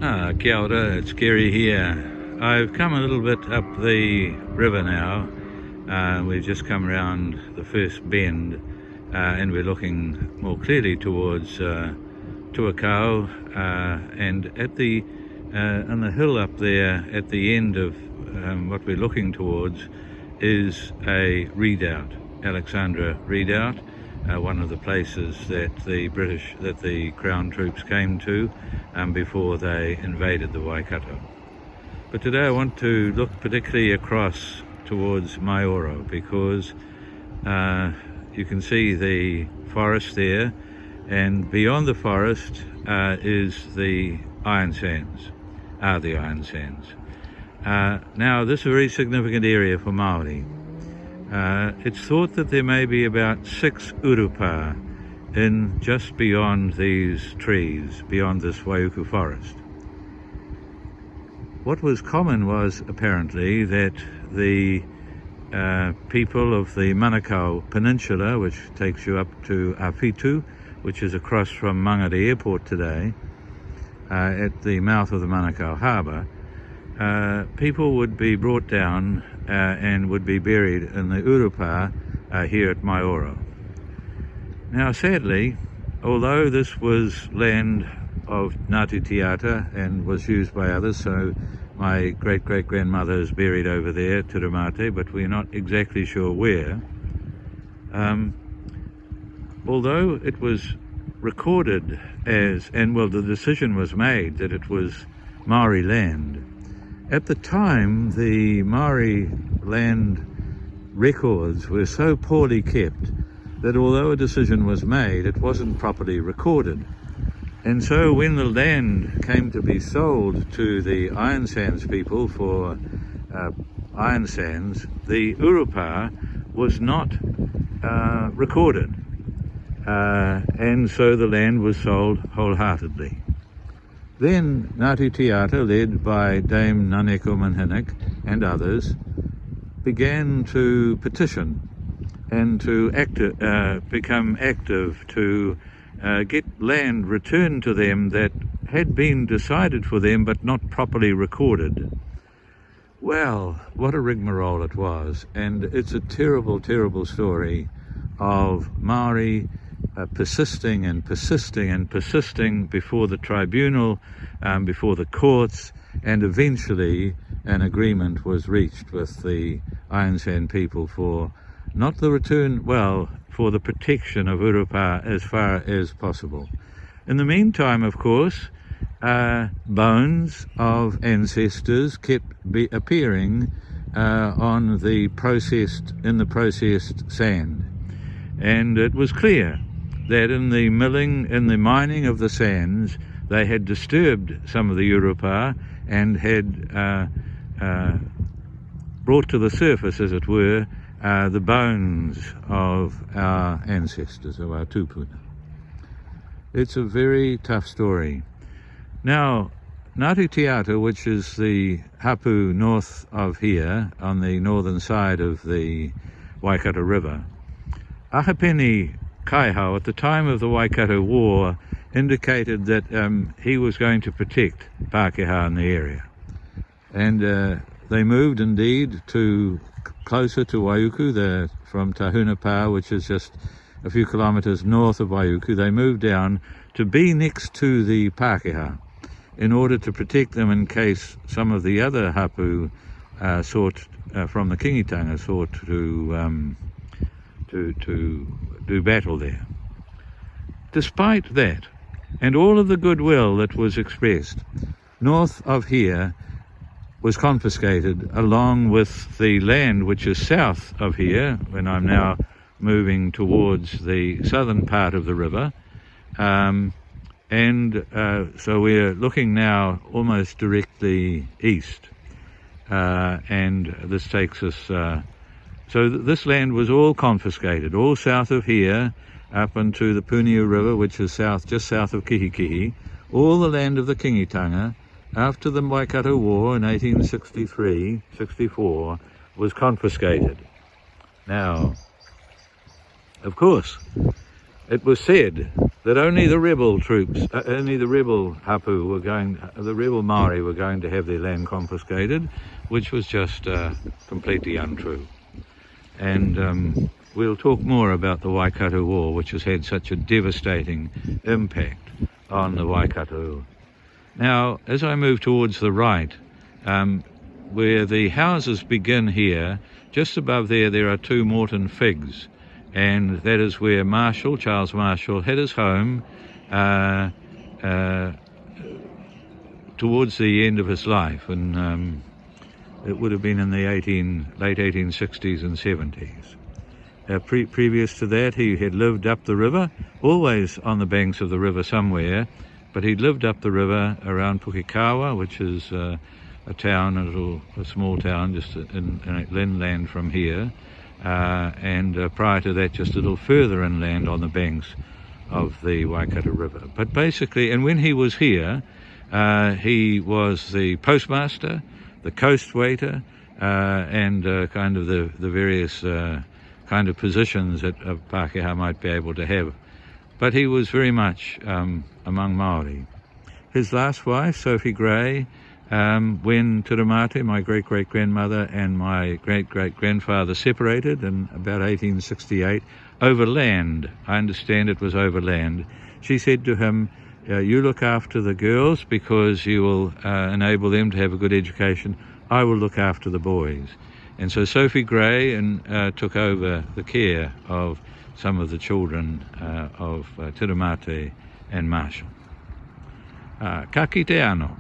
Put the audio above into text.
Kia ora, it's Kerry here. I've come a little bit up the river now. We've just come around the first bend and we're looking more clearly towards Tuakau, and at the on the hill up there at the end of what we're looking towards is a redoubt, Alexandra Redoubt, one of the places that the Crown troops came to before they invaded the Waikato. But today I want to look particularly across towards Maioro because you can see the forest there, and beyond the forest is the iron sands, now this is a very significant area for Māori. It's thought that there may be about 6 urupa in just beyond these trees, beyond this Waiuku forest. What was common was apparently that the people of the Manukau Peninsula, which takes you up to Awhitu, which is across from Mangere Airport today, at the mouth of the Manukau Harbour, people would be brought down and would be buried in the urupa here at Maioro. Now sadly, although this was land of Ngāti Tiata and was used by others, so my great-great-grandmother is buried over there, Tiramate, but we're not exactly sure where. Although it was recorded as, and well, the decision was made that it was Maori land, at the time the Maori land records were so poorly kept that although a decision was made, it wasn't properly recorded. And so when the land came to be sold to the iron sands people for iron sands, the urupa was not recorded. And so the land was sold wholeheartedly. Then Ngāti Tiata, led by Dame Naneko Manhinik and others, began to petition and to become active to get land returned to them that had been decided for them but not properly recorded. Well, what a rigmarole it was, and it's a terrible, terrible story of Māori persisting and persisting and persisting before the tribunal, before the courts, and eventually an agreement was reached with the Iron Sand people for not the return, well, for the protection of urupa as far as possible. In the meantime, of course, bones of ancestors kept appearing in the processed sand, and it was clear that in the mining of the sands, they had disturbed some of the urupa and had brought to the surface, as it were, the bones of our ancestors, of our tupuna. It's a very tough story. Now, Ngāti Tiata, which is the hapu north of here, on the northern side of the Waikato River, Ahapeni Kaihau, at the time of the Waikato War, indicated that he was going to protect Pākehā in the area. And they moved indeed to closer to Waiuku, from Tahunapā, which is just a few kilometres north of Waiuku. They moved down to be next to the Pākehā in order to protect them in case some of the other hapu from the Kingitanga sought to do battle there. Despite that, and all of the goodwill that was expressed, north of here was confiscated, along with the land which is south of here, when I'm now moving towards the southern part of the river. So we're looking now almost directly east, and this takes us, so this land was all confiscated, all south of here, up into the Puniu River, which is just south of Kihikihi. All the land of the Kingitanga, after the Waikato War in 1863-64, was confiscated. Now, of course, it was said that only the rebel troops, only the rebel hapu the rebel Maori were going to have their land confiscated, which was just completely untrue. And we'll talk more about the Waikato War, which has had such a devastating impact on the Waikato. Now, as I move towards the right, where the houses begin here, just above there are two Morton figs, and that is where Charles Marshall, had his home towards the end of his life, and it would have been in the late 1860s and 70s. Previous to that, he had lived up the river, always on the banks of the river somewhere, but he'd lived up the river around Pukekawa, which is a small town just in inland from here, and prior to that just a little further inland on the banks of the Waikato River. But basically, and when he was here, he was the postmaster, the coast waiter, and kind of the various kind of positions that a Pākehā might be able to have. But he was very much among Māori. His last wife, Sophie Gray, when Turamate, my great-great-grandmother, and my great-great-grandfather separated in about 1868, over land, I understand it was over land, she said to him, you look after the girls because you will enable them to have a good education. I will look after the boys. And so Sophie Gray took over the care of some of the children of Turamate and Marshall. Ka kite anō.